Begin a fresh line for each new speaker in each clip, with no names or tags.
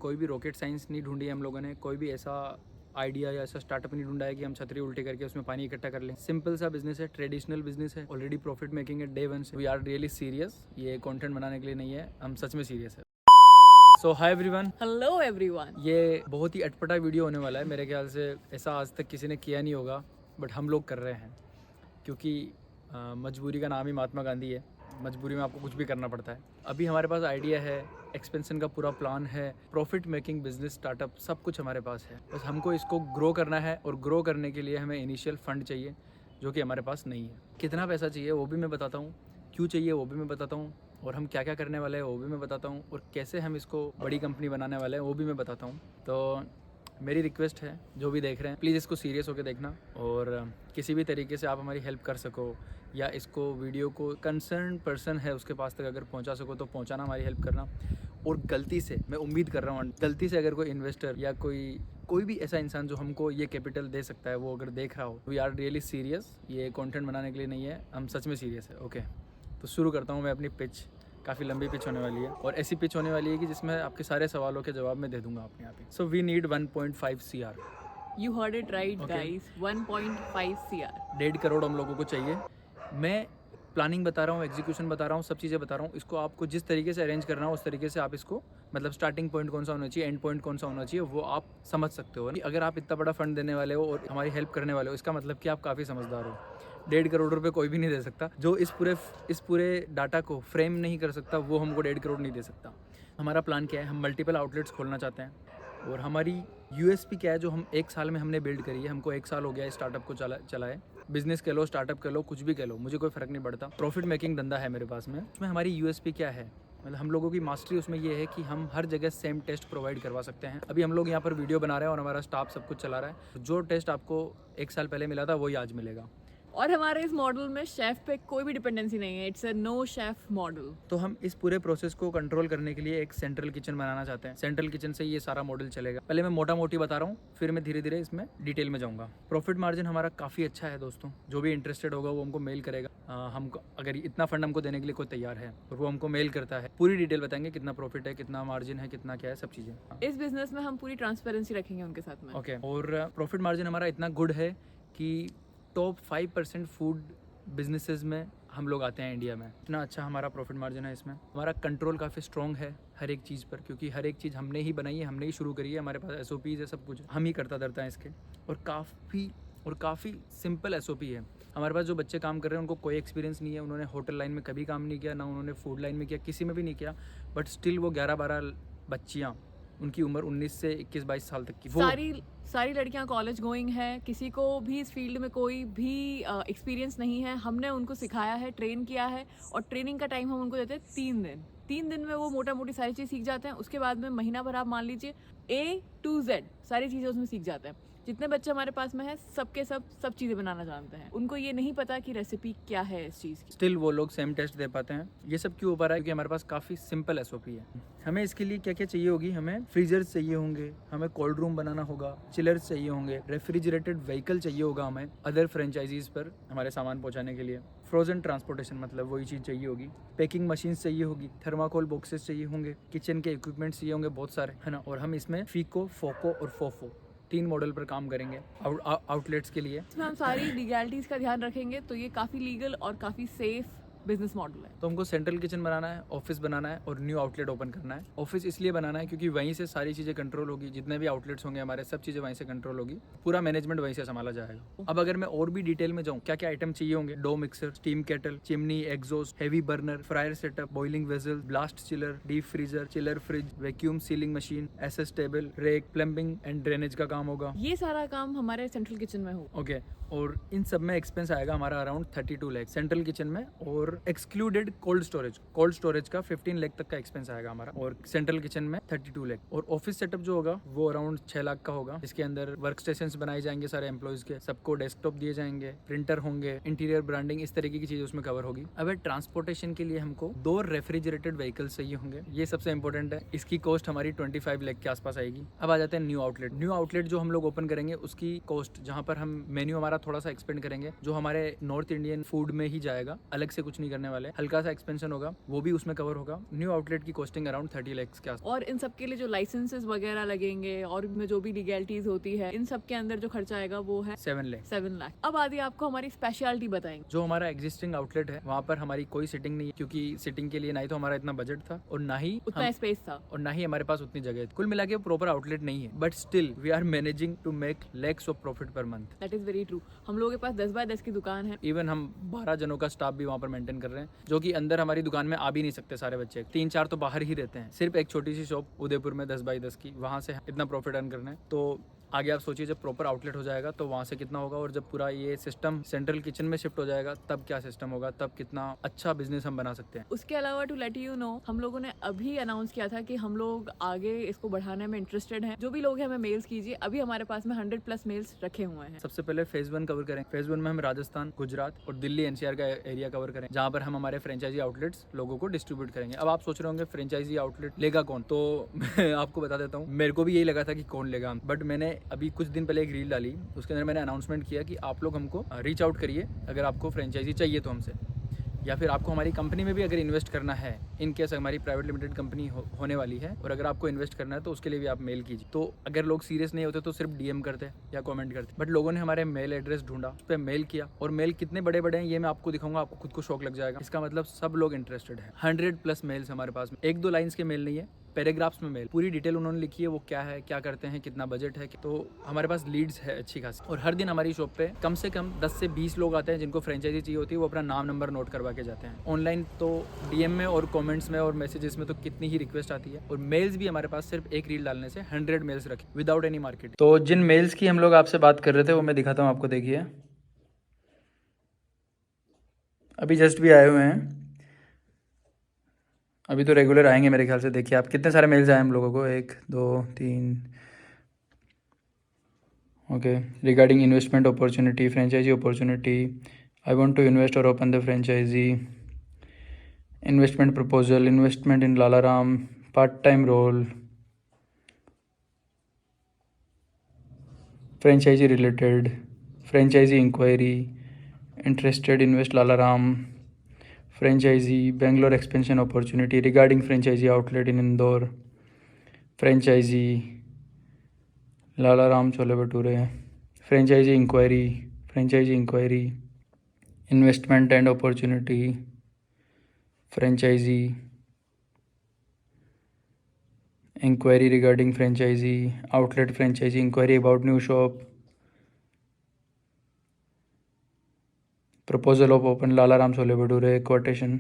कोई भी rocket science नहीं ढूंढी है हम लोगों ने, कोई भी ऐसा आइडिया या ऐसा स्टार्टअप नहीं ढूंढा है कि हम छतरी उल्टी करके उसमें पानी इकट्ठा कर लें। सिंपल सा बिजनेस है, ट्रेडिशनल बिजनेस है, ऑलरेडी प्रॉफिट मेकिंग है डे वन से। वी आर रियली सीरियस, ये कंटेंट बनाने के लिए नहीं है, हम सच में सीरियस है। सो हाय एवरीवन,
हेलो एवरीवन।
ये बहुत ही अटपटा वीडियो होने वाला है। मेरे ख्याल से ऐसा आज तक किसी ने किया नहीं होगा, बट हम लोग कर रहे हैं क्योंकि मजबूरी का नाम ही महात्मा गांधी है। मजबूरी में आपको कुछ भी करना पड़ता है। अभी हमारे पास आइडिया है, एक्सपेंशन का पूरा प्लान है, प्रॉफिट मेकिंग बिजनेस स्टार्टअप सब कुछ हमारे पास है। बस हमको इसको ग्रो करना है और ग्रो करने के लिए हमें इनिशियल फंड चाहिए जो कि हमारे पास नहीं है। कितना पैसा चाहिए वो भी मैं बताता हूँ, क्यों चाहिए वो भी मैं बताता हूँ, और हम क्या क्या करने वाले हैं वो भी मैं बताता हूँ, और कैसे हम इसको बड़ी कंपनी बनाने वाले हैं वो भी मैं बताता हूँ। तो मेरी रिक्वेस्ट है, जो भी देख रहे हैं प्लीज़ इसको सीरियस होकर देखना, और किसी भी तरीके से आप हमारी हेल्प कर सको या इसको वीडियो को कंसर्न पर्सन है उसके पास तक अगर पहुंचा सको तो पहुंचाना, हमारी हेल्प करना। और गलती से, मैं उम्मीद कर रहा हूँ गलती से अगर कोई इन्वेस्टर या कोई भी ऐसा इंसान जो हमको ये कैपिटल दे सकता है वो अगर देख रहा हो, वी आर रियली सीरियस, ये कंटेंट बनाने के लिए नहीं है, हम सच में सीरियस है। ओके, तो शुरू करता हूँ मैं अपनी पिच। काफ़ी लंबी पिच होने वाली है और ऐसी पिच होने वाली है कि जिसमें आपके सारे सवालों के जवाब मैं दे दूंगा अपने आप ही। So we need 1.5 CR।
You heard it right
Okay.
Guys, 1.5 CR।
1.5 crore हम लोगों को चाहिए। मैं प्लानिंग बता रहा हूँ, एग्जीक्यूशन बता रहा हूँ, सब चीज़ें बता रहा हूँ। इसको आपको जिस तरीके से अरेंज करना हो उस तरीके से आप इसको, मतलब स्टार्टिंग पॉइंट कौन सा होना चाहिए, एंड पॉइंट कौन सा होना चाहिए, वो आप समझ सकते हो। अगर आप इतना बड़ा फंड देने वाले हो और हमारी हेल्प करने वाले हो, इसका मतलब कि आप काफ़ी समझदार हो। 1.5 करोड़ रुपए कोई भी नहीं दे सकता। जो इस पूरे डाटा को फ्रेम नहीं कर सकता वो हमको 1.5 करोड़ नहीं दे सकता। हमारा प्लान क्या है, हम मल्टीपल आउटलेट्स खोलना चाहते हैं, और हमारी यूएसपी क्या है जो हम 1 साल में हमने बिल्ड करी है। हमको 1 साल हो गया है स्टार्टअप को चलाए। बिजनेस कह लो, स्टार्टअप कह लो, कुछ भी कह लो, मुझे कोई फ़र्क नहीं पड़ता। प्रॉफिट मेकिंग धंधा है मेरे पास में। उसमें हमारी यूएसपी क्या है, मतलब हम लोगों की मास्टरी उसमें ये है कि हम हर जगह सेम टेस्ट प्रोवाइड करवा सकते हैं। अभी हम लोग यहाँ पर वीडियो बना रहे हैं और हमारा स्टाफ सब कुछ चला रहा है। जो टेस्ट आपको 1 साल पहले मिला था वही आज मिलेगा।
और हमारे इस मॉडल में शेफ पे कोई भी डिपेंडेंसी नहीं है। It's a no chef model.
तो हम इस पूरे प्रोसेस को कंट्रोल करने के लिए एक सेंट्रल किचन बनाना चाहते हैं। सेंट्रल किचन से ये सारा मॉडल चलेगा। पहले मैं मोटा मोटी बता रहा हूँ, फिर मैं धीरे धीरे इसमें डिटेल में जाऊँगा। प्रॉफिट मार्जिन हमारा काफ़ी अच्छा है दोस्तों। जो भी इंटरेस्टेड होगा वो हमको मेल करेगा। हमको अगर इतना फंड हमको देने के लिए कोई तैयार है और वो हमको मेल करता है, पूरी डिटेल बताएंगे कितना प्रॉफिट है, कितना मार्जिन है, कितना क्या है, सब चीज़ें।
इस बिजनेस में हम पूरी ट्रांसपेरेंसी रखेंगे उनके साथ में।
ओके, और प्रॉफिट मार्जिन हमारा इतना गुड है कि टॉप 5% फूड बिजनेसेस में हम लोग आते हैं इंडिया में। इतना अच्छा हमारा प्रॉफिट मार्जिन है इसमें। हमारा कंट्रोल काफ़ी स्ट्रॉन्ग है हर एक चीज़ पर, क्योंकि हर एक चीज़ हमने ही बनाई है, हमने ही शुरू करी है। हमारे पास SOPs है, सब कुछ हम ही करता धरता है इसके, और काफ़ी सिंपल SOP है। हमारे पास जो बच्चे काम कर रहे हैं उनको कोई एक्सपीरियंस नहीं है, उन्होंने होटल लाइन में कभी काम नहीं किया, ना उन्होंने फूड लाइन में किया, किसी में भी नहीं किया, बट स्टिल वो 11-12 बच्चियाँ, उनकी उम्र 19 से 21-22 साल तक की, वो
सारी लड़कियां कॉलेज गोइंग है। किसी को भी इस फील्ड में कोई भी एक्सपीरियंस नहीं है। हमने उनको सिखाया है, ट्रेन किया है, और ट्रेनिंग का टाइम हम उनको देते हैं 3 दिन। 3 दिन में वो मोटा मोटी सारी चीज़ सीख जाते हैं। उसके बाद में महीना भर आप मान लीजिए A to Z सारी चीज़ें उसमें सीख जाते हैं। जितने बच्चे हमारे पास में है सबके सब चीज़ें बनाना जानते हैं। उनको ये नहीं पता कि रेसिपी क्या है इस चीज़ की।
स्टिल वो लोग सेम टेस्ट दे पाते हैं। ये सब क्यों हो पा रहा है? क्योंकि हमारे पास काफ़ी सिंपल SOP है। हमें इसके लिए क्या क्या चाहिए होगी, हमें फ्रीजर्स चाहिए होंगे, हमें कोल्ड रूम बनाना होगा, चिलर्स चाहिए होंगे, रेफ्रिजरेटेड व्हीकल चाहिए होगा हमें अदर फ्रेंचाइजीज पर हमारे सामान पहुंचाने के लिए, फ्रोजन ट्रांसपोर्टेशन मतलब वही चीज़ चाहिए होगी, पैकिंग मशीन्स चाहिए होगी, थर्माकोल बॉक्सेस चाहिए होंगे, किचन के इक्विपमेंट्स चाहिए होंगे बहुत सारे, है ना। और हम इसमें फीको, फोको और फोफो 3 मॉडल पर काम करेंगे आउटलेट्स के लिए।
इसमें हम सारी लीगैलिटीज़ का ध्यान रखेंगे, तो ये काफ़ी लीगल और काफ़ी सेफ बिजनेस मॉडल है।
तो हमको सेंट्रल किचन बनाना है, ऑफिस बनाना है और न्यू आउटलेट ओपन करना है। ऑफिस इसलिए बनाना है क्योंकि वहीं से सारी चीज़ें कंट्रोल होगी, जितने भी आउटलेट्स होंगे हमारे सब चीज़ें वहीं से कंट्रोल होगी, पूरा मैनेजमेंट वहीं से संभाला जाएगा। अब अगर मैं और भी डिटेल में जाऊँ, क्या क्या आइटम चाहिए होंगे, dough mixer, steam kettle, chimney, exhaust, heavy burner, fryer setup, boiling vessel, blast chiller, deep freezer, chiller fridge, vacuum sealing machine, SS table, rack, plumbing and drainage का काम होगा।
ये सारा काम हमारे सेंट्रल किचन में होगा।
ओके, और इन सब में एक्सपेंस आएगा हमारा अराउंड 32 लाख सेंट्रल किचन में, और एक्सक्लूडेड कोल्ड स्टोरेज का 15 लाख तक का एक्सपेंस आएगा हमारा, और सेंट्रल किचन में 32 लाख। और ऑफिस सेटअप जो होगा वो अराउंड 6 लाख का होगा, जिसके अंदर वर्क स्टेशन बनाए जाएंगे सारे एम्प्लॉयज के, सबको डेस्कटॉप दिए जाएंगे, प्रिंटर होंगे, इंटीरियर ब्रांडिंग, इस तरीके की चीजें उसमें कवर होगी। अब ट्रांसपोर्टेशन के लिए हमको 2 रेफ्रिजरेटेड व्हीकल्स चाहिए होंगे, ये सबसे इंपॉर्टेंट है। इसकी कॉस्ट हमारी 25 लाख के आसपास आएगी। अब आ जाते हैं न्यू आउटलेट जो हम लोग ओपन करेंगे उसकी कॉस्ट, जहाँ पर हम मेन्यू हमारा थोड़ा सा एक्सपेंड करेंगे, जो हमारे नॉर्थ इंडियन फूड में ही जाएगा, अलग से कुछ कुछ नहीं करने वाले, हल्का सा एक्सपेंशन होगा, वो भी उसमें कवर होगा। न्यू आउटलेट की कॉस्टिंग अराउंड 30 लाख के आसपास।
और इन सब के लिए जो लाइसेंसेस वगैरह लगेंगे और इनमें जो भी लीगैलिटीज होती है, इन सब के अंदर जो खर्चा आएगा वो है
7 लाख।
7 लाख। अब आदि आपको हमारी स्पेशलिटी बताएंगे।
जो हमारा एग्जिस्टिंग आउटलेट है वहाँ पर हमारी कोई सिटिंग नहीं है, क्योंकि सिटिंग के लिए ना ही तो हमारा इतना बजट था और ना ही
उतना स्पेस था
और ना ही हमारे पास उतनी जगह है। कुल मिला के प्रॉपर आउटलेट नहीं है, but still we are managing to make lakhs of profit per month.
That is very true. हम लोगों के पास 10 बाय 10 की दुकान है।
इवन हम 12 जनों का स्टाफ भी वहाँ पर मेंटेन कर रहे हैं, जो कि अंदर हमारी दुकान में आ भी नहीं सकते सारे बच्चे, 3-4 तो बाहर ही रहते हैं। सिर्फ एक छोटी सी शॉप उदयपुर में 10 बाई 10 की, वहाँ से इतना प्रॉफिट अर्न करना है। तो आगे आप सोचिए जब प्रॉपर आउटलेट हो जाएगा तो वहाँ से कितना होगा, और जब पूरा ये सिस्टम सेंट्रल किचन में शिफ्ट हो जाएगा तब क्या सिस्टम होगा, तब कितना अच्छा बिजनेस हम बना सकते हैं।
उसके अलावा टू लेट यू नो, हम लोगों ने अभी अनाउंस किया था कि हम लोग आगे इसको बढ़ाने में इंटरेस्टेड हैं। जो भी लोग हैं हमें मेल्स कीजिए। अभी हमारे पास में 100+ मेल्स रखे हुए हैं।
सबसे पहले फेज 1 कवर करें। फेज 1 में हम राजस्थान, गुजरात और दिल्ली NCR का एरिया कवर करें, जहाँ पर हम हमारे फ्रेंचाइजी आउटलेट्स लोगों को डिस्ट्रीब्यूट करेंगे। अब आप सोच रहे होंगे फ्रेंचाइजी आउटलेट लेगा कौन, तो मैं आपको बता देता हूँ, मेरे को भी यही लगा था कि कौन लेगा, बट मैंने अभी कुछ दिन पहले एक रील डाली, उसके अंदर मैंने अनाउंसमेंट किया कि आप लोग हमको रीच आउट करिए अगर आपको फ्रेंचाइजी चाहिए तो हमसे, या फिर आपको हमारी कंपनी में भी अगर इन्वेस्ट करना है, इन केस हमारी प्राइवेट लिमिटेड कंपनी होने वाली है और अगर आपको इन्वेस्ट करना है तो उसके लिए भी आप मेल कीजिए। तो अगर लोग सीरियस नहीं होते तो सिर्फ DM करते या कमेंट करते, बट लोगों ने हमारे मेल एड्रेस ढूंढा, उस पर मेल किया, और मेल कितने बड़े बड़े हैं ये मैं आपको दिखाऊंगा, आपको खुद को शौक लग जाएगा। इसका मतलब सब लोग इंटरेस्टेड है। 100+ मेल्स हमारे पास, 1-2 लाइन्स के मेल नहीं है, पैराग्राफ्स में मेल, पूरी डिटेल उन्होंने लिखी है, वो क्या है, क्या करते हैं, कितना बजट है। तो हमारे पास लीड्स है अच्छी खासी, और हर दिन हमारी शॉप पे कम से कम 10 से 20 लोग आते हैं जिनको फ्रेंचाइजी चाहिए होती है, वो अपना नाम नंबर नोट करवा के जाते हैं। ऑनलाइन तो DM में और कमेंट्स में और मैसेजेस में तो कितनी ही रिक्वेस्ट आती है, और मेल्स भी हमारे पास सिर्फ एक रील डालने से 100 मेल्स रखे विदाउट एनी मार्केट। तो जिन मेल्स की हम लोग आपसे बात कर रहे थे वो मैं दिखाता हूँ आपको, देखिए अभी जस्ट भी आए हुए हैं, अभी तो रेगुलर आएंगे मेरे ख्याल से। देखिए आप कितने सारे मेल्स आए हम लोगों को, 1 2 3। Okay, regarding investment opportunity, franchisee opportunity, I want to invest और open the franchisee, investment proposal, investment in Lalaram, part time role, franchisee related, franchisee inquiry, interested invest Lalaram, franchisee, Bangalore expansion opportunity, regarding franchisee outlet in Indore, franchisee, Lala Ram Chole Bhature, franchisee inquiry, investment and opportunity, franchisee, inquiry regarding franchisee, outlet franchisee, inquiry about new shop, proposal of open Lala Ram chole bhature, quotation.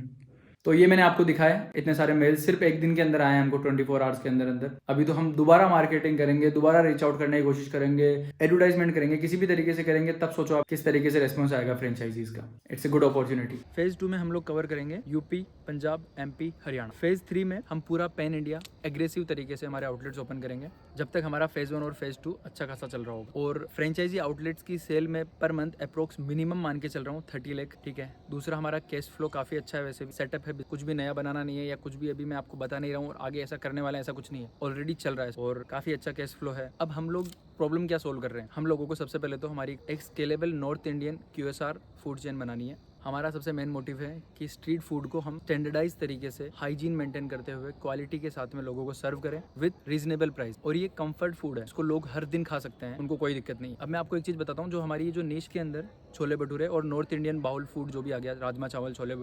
तो ये मैंने आपको दिखाया, इतने सारे mail सिर्फ एक दिन के अंदर आए हैं हमको, 24 आवर्स के अंदर अंदर। अभी तो हम दोबारा मार्केटिंग करेंगे, दोबारा रीच आउट करने की कोशिश करेंगे, एडवर्टाइजमेंट करेंगे, किसी भी तरीके से करेंगे, तब सोचो आप किस तरीके से रेस्पॉन्स आएगा फ्रेंचाइजीज का। It's a good opportunity. Phase 2 में हम लोग कवर करेंगे UP, Punjab, MP, Haryana. Phase 3 में हम पूरा पैन इंडिया एग्रेसिव तरीके से हमारे आउटलेट्स ओपन करेंगे, जब तक हमारा फेज 1 और फेज 2 अच्छा खासा चल रहा होगा। और फ्रेंचाइजी आउटलेट्स की सेल में पर मंथ अप्रोक्स मिनिमम मान के चल रहा हूँ 30 लाख, ठीक है। दूसरा हमारा कैश फ्लो काफी अच्छा है, वैसे भी सेटअप है, कुछ भी नया बनाना नहीं है या कुछ भी अभी मैं आपको बता नहीं रहा हूँ और आगे ऐसा करने वाला है, ऐसा कुछ नहीं है, ऑलरेडी चल रहा है और काफी अच्छा कैश फ्लो है। अब हम लोग प्रॉब्लम क्या सोल्व कर रहे हैं, हम लोगों को सबसे पहले तो हमारी एक scalable north Indian QSR food chain बनानी है। हमारा सबसे मेन मोटिव है कि स्ट्रीट फूड को हम स्टैंडर्डाइज तरीके से हाइजीन मेंटेन करते हुए क्वालिटी के साथ में लोगों को सर्व करें विद रीजनेबल प्राइस। और ये कंफर्ट फूड है, इसको लोग हर दिन खा सकते हैं, उनको कोई दिक्कत नहीं। अब मैं आपको एक चीज बताता हूँ, जो हमारी ये जो निश के अंदर छोले भटूरे और नॉर्थ इंडियन बाउल फूड जो भी आ गया, राजमा चावल, छोले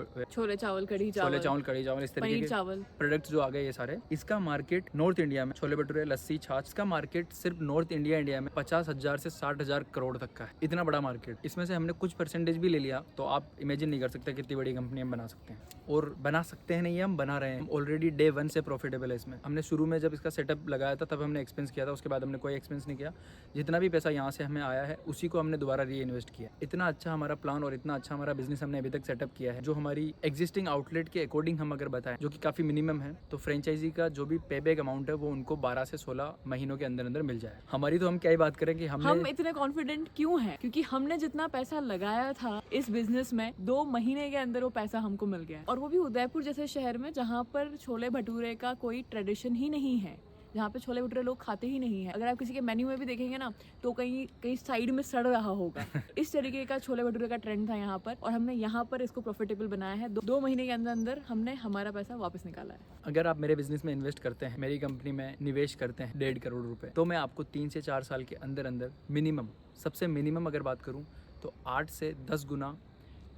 चावल, कढ़ी
चावल, कढ़ी चावल, इस तरीके के
चावल
प्रोडक्ट्स जो आ गए ये सारे, इसका मार्केट नॉर्थ इंडिया में छोले भटूरे, लस्सी, छाछ, इसका मार्केट सिर्फ नॉर्थ इंडिया में 50,000 से 60,000 करोड़ तक का है। इतना बड़ा मार्केट, इसमें से हमने कुछ परसेंटेज भी ले लिया तो आप इमेजिन नहीं कर सकते कितनी बड़ी कंपनी हम बना सकते हैं। और बना सकते हैं नहीं, हम बना रहे हैं ऑलरेडी। डे 1 से प्रॉफिटेबल है इसमें। हमने शुरू में जब इसका सेटअप लगाया था तब हमने एक्सपेंस किया था, उसके बाद हमने कोई एक्सपेंस नहीं किया। जितना भी पैसा यहाँ से हमें आया है उसी को हमने दोबारा री इन्वेस्ट किया। इतना अच्छा हमारा प्लान और इतना अच्छा हमारा बिजनेस हमने अभी तक सेटअप किया है, जो हमारी एग्जिस्टिंग आउटलेट के अकॉर्डिंग हम अगर बताएं, जो कि काफी मिनिमम है, तो फ्रेंचाइजी का जो भी पे बैक अमाउंट है वो उनको 12 से 16 महीनों के अंदर अंदर मिल जाए। हमारी तो हम क्या ही बात करें कि हम
इतने कॉन्फिडेंट क्यों हैं, क्योंकि हमने जितना पैसा लगाया था इस बिजनेस में 2 महीने के अंदर वो पैसा हमको मिल गया, और वो भी उदयपुर जैसे शहर में जहाँ पर छोले भटूरे का कोई ट्रेडिशन ही नहीं है। जहाँ पे छोले भटूरे लोग खाते ही नहीं है। अगर आप किसी के मेन्यू में भी देखेंगे ना तो कहीं कहीं साइड में सड़ रहा होगा। इस तरीके का छोले भटूरे का ट्रेंड था यहाँ पर, और हमने यहाँ पर इसको प्रॉफिटेबल बनाया है। 2 महीने के अंदर अंदर हमने हमारा पैसा वापस निकाला है।
अगर आप मेरे बिजनेस में इन्वेस्ट करते हैं, मेरी कंपनी में निवेश करते हैं 1.5 करोड़ रुपए, तो मैं आपको 3 से 4 साल के अंदर अंदर मिनिमम, सबसे मिनिमम अगर बात करूं तो 8 से 10 गुना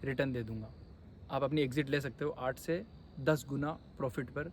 रिटर्न दे दूंगा। आप अपनी एग्जिट ले सकते हो 8 से 10 गुना प्रॉफिट पर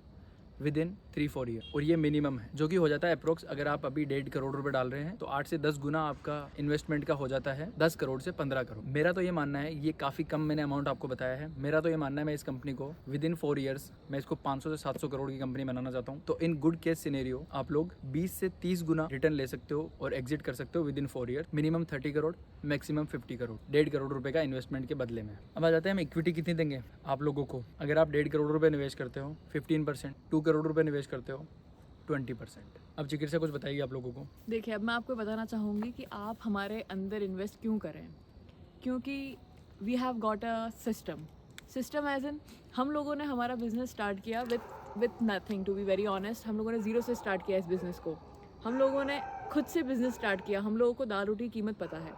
विद इन 3-4 ईयर, और ये मिनिमम है, जो कि हो जाता है अप्रोक्स। अगर आप अभी 1.5 करोड़ रुपए डाल रहे हैं तो 8 से 10 गुना आपका इन्वेस्टमेंट का हो जाता है 10 करोड़ से 15 करोड़। मेरा तो ये मानना है, ये काफ़ी कम मैंने अमाउंट आपको बताया है, मेरा तो ये मानना है मैं इस कंपनी को विद इन 4 ईयर्स मैं इसको 500 से 700 करोड़ की कंपनी बनाना चाहता हूँ। तो इन गुड केस सिनेरियो आप लोग 20 से 30 गुना रिटर्न ले सकते हो और एग्जिट कर सकते हो with in 4 year. Minimum 30 crore, maximum 50 crore, 1.5 crore रुपए का इन्वेस्टमेंट के बदले में। अब आ जाते हैं हम इक्विटी कितनी देंगे आप लोगों को। अगर आप 1.5 करोड़ रुपए निवेश करते हो 15%, 2 करोड़ रुपए निवेश करते हो 20%। अब चिकित्सा कुछ बताइए आप लोगों को।
देखिए, अब मैं आपको बताना चाहूँगी कि आप हमारे अंदर इन्वेस्ट क्यों करें। क्योंकि we have got a system as in, हम लोगों ने हमारा बिजनेस स्टार्ट किया with nothing, to be very honest. हम लोगों ने ज़ीरो से स्टार्ट किया इस बिज़नेस को। हम लोगों ने खुद से बिज़नेस स्टार्ट किया। हम लोगों को दाल रोटी की कीमत पता है,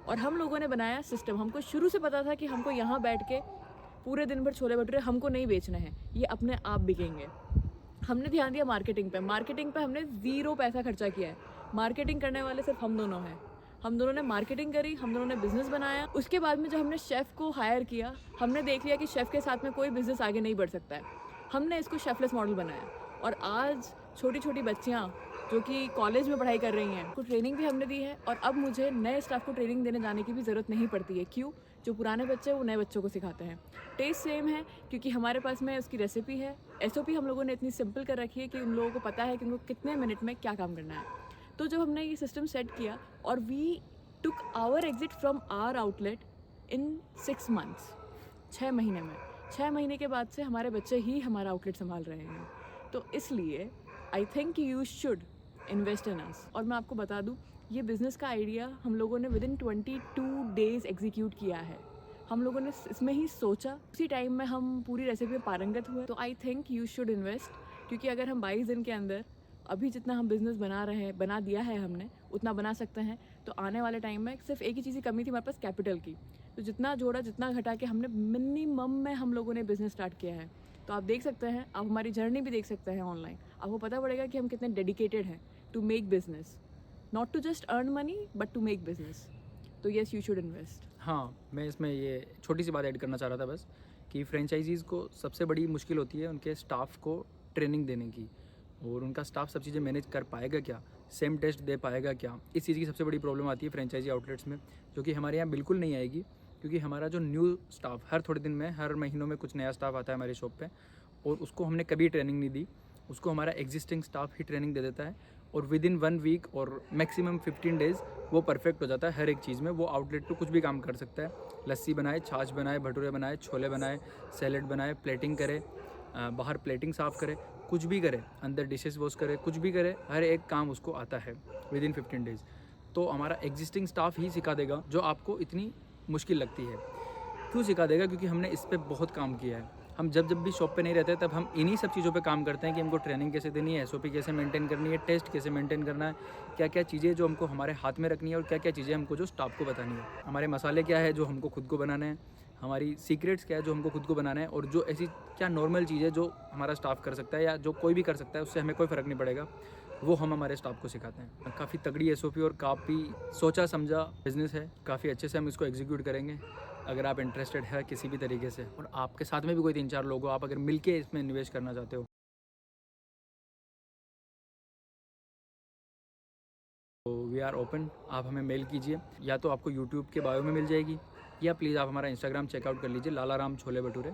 और हम लोगों ने बनाया सिस्टम। हमको शुरू से पता था कि हमको यहाँ बैठ के पूरे दिन भर छोले भटूरे हमको नहीं बेचने हैं, ये अपने आप बिकेंगे। हमने ध्यान दिया मार्केटिंग पे हमने ज़ीरो पैसा खर्चा किया है। मार्केटिंग करने वाले सिर्फ हम दोनों हैं। हम दोनों ने मार्केटिंग करी, हम दोनों ने बिज़नेस बनाया। उसके बाद में जब हमने शेफ़ को हायर किया, हमने देख लिया कि शेफ़ के साथ में कोई बिज़नेस आगे नहीं बढ़ सकता है। हमने इसको शेफलेस मॉडल बनाया, और आज छोटी छोटी बच्चियाँ जो कि कॉलेज में पढ़ाई कर रही हैं, उनको ट्रेनिंग भी हमने दी है। और अब मुझे नए स्टाफ को ट्रेनिंग देने जाने की भी ज़रूरत नहीं पड़ती है। क्यों? जो पुराने बच्चे हैं वो नए बच्चों को सिखाते हैं। टेस्ट सेम है क्योंकि हमारे पास में उसकी रेसिपी है। SOP हम लोगों ने इतनी सिंपल कर रखी है कि उन लोगों को पता है कि उनको कितने मिनट में क्या काम करना है। तो जब हमने ये सिस्टम सेट किया और we took our exit from our outlet in 6 months, 6 महीने में, 6 महीने के बाद से हमारे बच्चे ही हमारा आउटलेट संभाल रहे हैं। तो इसलिए I think you should invest in us. और मैं आपको बता दूं, ये बिज़नेस का आइडिया हम लोगों ने विद इन 22 डेज़ एग्जीक्यूट किया है। हम लोगों ने इसमें ही सोचा, उसी टाइम में हम पूरी रेसिपी में पारंगत हुए। तो आई थिंक यू शुड इन्वेस्ट, क्योंकि अगर हम 22 दिन के अंदर अभी जितना हम बिज़नेस बना दिया है हमने, उतना बना सकते हैं। तो आने वाले टाइम में सिर्फ एक ही चीज़ की कमी थी हमारे पास, कैपिटल की। तो जितना जोड़ा जितना घटा के हमने मिनिमम में हम लोगों ने बिज़नेस स्टार्ट किया है। तो आप देख सकते हैं, आप हमारी जर्नी भी देख सकते हैं ऑनलाइन। आपको पता पड़ेगा कि हम कितने डेडिकेटेड हैं to make business, not to just earn money but to make business. तो येस, यू शुड इन्वेस्ट।
हाँ, मैं इसमें ये छोटी सी बात ऐड करना चाह रहा था बस, कि फ्रेंचाइजीज़ को सबसे बड़ी मुश्किल होती है उनके स्टाफ को ट्रेनिंग देने की, और उनका स्टाफ सब चीज़ें मैनेज कर पाएगा क्या, सेम टेस्ट दे पाएगा क्या। इस चीज़ की सबसे बड़ी प्रॉब्लम आती है फ्रेंचाइजी आउटलेट्स में, जो कि हमारे यहाँ बिल्कुल नहीं आएगी। क्योंकि हमारा जो न्यू स्टाफ हर थोड़े दिन में, हर महीनों में कुछ नया स्टाफ आता है हमारी शॉप पे, और उसको हमने कभी ट्रेनिंग नहीं दी। उसको हमारा एग्जिस्टिंग स्टाफ ही ट्रेनिंग दे देता है, और विद इन 1 वीक और मैक्सिमम 15 डेज़ वो परफेक्ट हो जाता है हर एक चीज़ में। वो आउटलेट पे कुछ भी काम कर सकता है, लस्सी बनाए, छाछ बनाए, भटूरे बनाए, छोले बनाए, सैलेड बनाए, प्लेटिंग करे, बाहर प्लेटिंग साफ़ करे, कुछ भी करे, अंदर डिशेस वॉश करे, कुछ भी करे, हर एक काम उसको आता है विद इन 15 डेज़। तो हमारा एग्जिस्टिंग स्टाफ ही सिखा देगा जो आपको इतनी मुश्किल लगती है। क्यों सिखा देगा? क्योंकि हमने इस पर बहुत काम किया है। हम जब भी शॉप पे नहीं रहते तब हम इन्हीं सब चीज़ों पे काम करते हैं कि हमको ट्रेनिंग कैसे देनी है, SOP कैसे मेंटेन करनी है, टेस्ट कैसे मेंटेन करना है, क्या क्या चीज़ें जो हमको हमारे हाथ में रखनी है, और क्या क्या चीज़ें हमको जो स्टाफ को बतानी है। हमारे मसाले क्या है जो हमको खुद को बनाने हैं, हमारी सीक्रेट्स क्या है जो हमको खुद को बनाना है, और जो ऐसी क्या नॉर्मल चीज़ है जो हमारा स्टाफ कर सकता है या जो कोई भी कर सकता है, उससे हमें कोई फ़र्क नहीं पड़ेगा, वो हम हमारे स्टाफ को सिखाते हैं। काफ़ी तगड़ी SOP और काफ़ी सोचा समझा बिज़नेस है, काफ़ी अच्छे से हम इसको एग्जीक्यूट करेंगे। अगर आप इंटरेस्टेड है किसी भी तरीके से, और आपके साथ में भी कोई 3-4 लोग हो, आप अगर मिलके इसमें निवेश करना चाहते हो, तो वी आर ओपन। आप हमें मेल कीजिए, या तो आपको यूट्यूब के बायो में मिल जाएगी, या प्लीज़ आप हमारा इंस्टाग्राम चेकआउट कर लीजिए, लालाराम छोले भटूरे।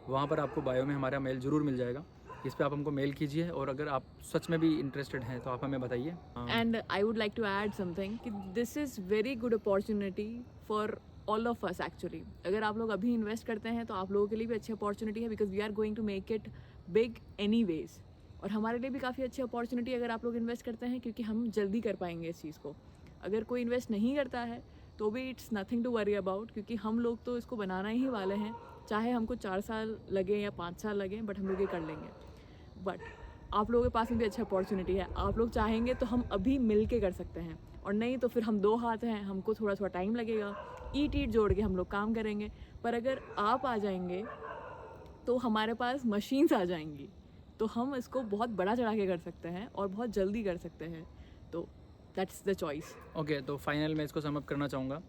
वहाँ पर आपको बायो में हमारा मेल ज़रूर मिल जाएगा। इस पर आप हमको मेल कीजिए, और अगर आप सच में भी इंटरेस्टेड हैं तो आप हमें बताइए।
And I would like to add something कि this is very good opportunity for all of us actually. अगर आप लोग अभी इन्वेस्ट करते हैं तो आप लोगों के लिए भी अच्छी अपॉर्चुनिटी है, because we are going to make it big any ways. और हमारे लिए भी काफ़ी अच्छी अपॉर्चुनिटी अगर आप लोग इन्वेस्ट करते हैं, क्योंकि हम जल्दी कर पाएंगे इस चीज़ को। अगर कोई इन्वेस्ट नहीं करता है तो भी it's nothing to worry about, क्योंकि हम लोग तो इसको बनाना ही वाले हैं, चाहे हमको 4 साल लगे या 5 साल लगे, बट हम लोग ये कर लेंगे। बट आप लोगों के पास में भी अच्छी अपॉर्चुनिटी है, आप लोग चाहेंगे तो हम अभी मिल के कर सकते हैं, और नहीं तो फिर हम 2 हाथ हैं, हमको थोड़ा थोड़ा टाइम लगेगा, ईट ईट जोड़ के हम लोग काम करेंगे। पर अगर आप आ जाएंगे तो हमारे पास मशीन्स आ जाएंगी, तो हम इसको बहुत बड़ा चढ़ा के कर सकते हैं और बहुत जल्दी कर सकते हैं। तो दैट्स द चॉइस।
ओके, तो फाइनल मैं इसको समअप करना चाहूँगा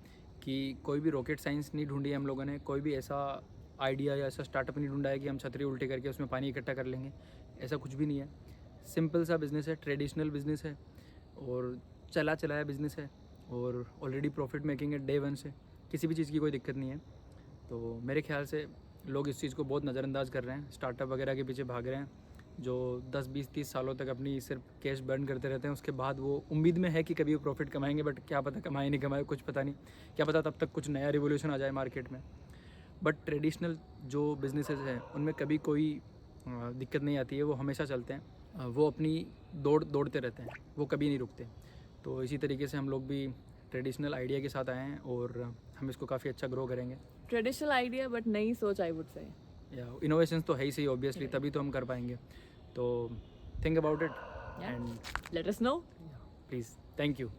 कि कोई भी रॉकेट साइंस नहीं ढूंढी है हम लोगों ने, कोई भी ऐसा आइडिया या ऐसा स्टार्टअप नहीं ढूंढा है कि हम छतरी उल्टे करके उसमें पानी इकट्ठा कर लेंगे। ऐसा कुछ भी नहीं है। सिंपल सा बिज़नेस है, ट्रेडिशनल बिज़नेस है और चला चलाया बिज़नेस है, और ऑलरेडी प्रॉफिट मेकिंग है डे 1 से। किसी भी चीज़ की कोई दिक्कत नहीं है। तो मेरे ख्याल से लोग इस चीज़ को बहुत नज़रअंदाज कर रहे हैं, स्टार्टअप वगैरह के पीछे भाग रहे हैं, जो 10 20 30 सालों तक अपनी सिर्फ कैश बर्न करते रहते हैं। उसके बाद वो उम्मीद में है कि कभी वो प्रॉफिट कमाएंगे, बट क्या पता कमाए नहीं कमाए, कुछ पता नहीं। क्या पता तब तक कुछ नया रिवोल्यूशन आ जाए मार्केट में। बट ट्रेडिशनल जो बिजनेसेस हैं उनमें कभी कोई दिक्कत नहीं आती है, वो हमेशा चलते हैं। वो अपनी दौड़ते रहते हैं, वो कभी नहीं रुकते। तो इसी तरीके से हम लोग भी ट्रेडिशनल आइडिया के साथ आए हैं और हम इसको काफ़ी अच्छा ग्रो करेंगे।
ट्रेडिशनल आइडिया बट नई सोच, आई वुड से।
या इनोवेशंस तो है ही सही ऑब्वियसली, तभी तो हम कर पाएंगे। तो think about it and
let us know.
Please, thank you.